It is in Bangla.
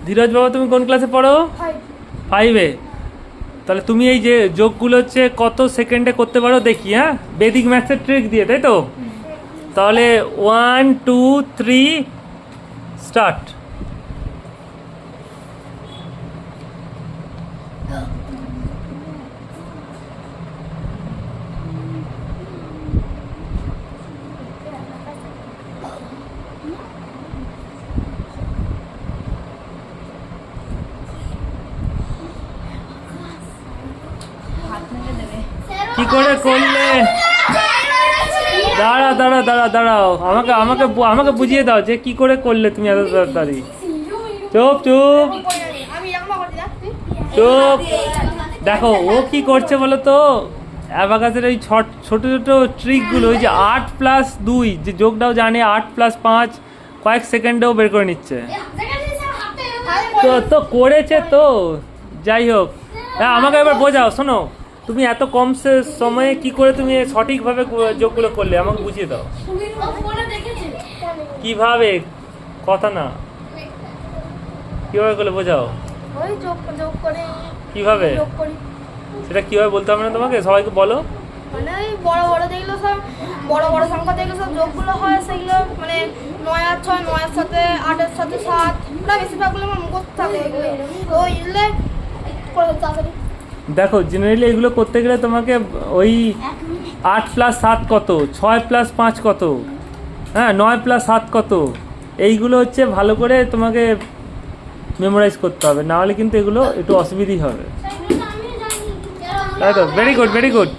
ধীরজ বাবা তুমি কোন ক্লাসে পড়ো? 5-এ। তাহলে তুমি এই যে যোগগুলো হচ্ছে কত সেকেন্ডে করতে পারো দেখি, হ্যাঁ, বেদিক ম্যাথসের ট্রিক দিয়ে, তাই তো? তাহলে 1 2 3 স্টার্ট। কি করে করলে? দাঁড়া দাঁড়া দাঁড়া দাঁড়াও, আমাকে আমাকে আমাকে বুঝিয়ে দাও যে কি করে করলে তুমি এত তাড়াতাড়ি। চুপ চুপ চুপ। দেখো ও কি করছে বলো তো, অ্যাবাকাসের ওই ছোট ছোট ট্রিকগুলো, ওই যে 8+2 যে যোগটাও জানে, 8+5 কয়েক সেকেন্ডেও বের করে নিচ্ছে। তো তো করেছে তো, যাই হোক। হ্যাঁ আমাকে এবার বোঝাও, শোনো, তুমি এত কম সময়ে কি করে তুমি সঠিকভাবে যোগগুলো করলে আমাকে বুঝিয়ে দাও। কিভাবে? কথা না, কিভাবে করলে বোঝাও। কিভাবে সেটা কিভাবে বলতে হবে না তোমাকে, সবাইকে বলো। মানে ওই বড় বড় যেগুলো সব বড় বড় সংখ্যা যেগুলো সব যোগগুলো হয় সেগুলো মানে 9 আর 6, 9 এর সাথে 8 এর সাথে 7, না বেশিরভাগগুলো আমার মুখস্থ থাকে এগুলো। তো এগুলো করে তাড়াতাড়ি। দেখো জেনারেলি এগুলো করতে গেলে তোমাকে ওই 8+7 কত, 6+5 কত, হ্যাঁ 9+7 কত, এইগুলো হচ্ছে ভালো করে তোমাকে মেমোরাইজ করতে হবে, না হলে কিন্তু এগুলো একটু অসুবিধাই হবে। তাই তো? Very good very good.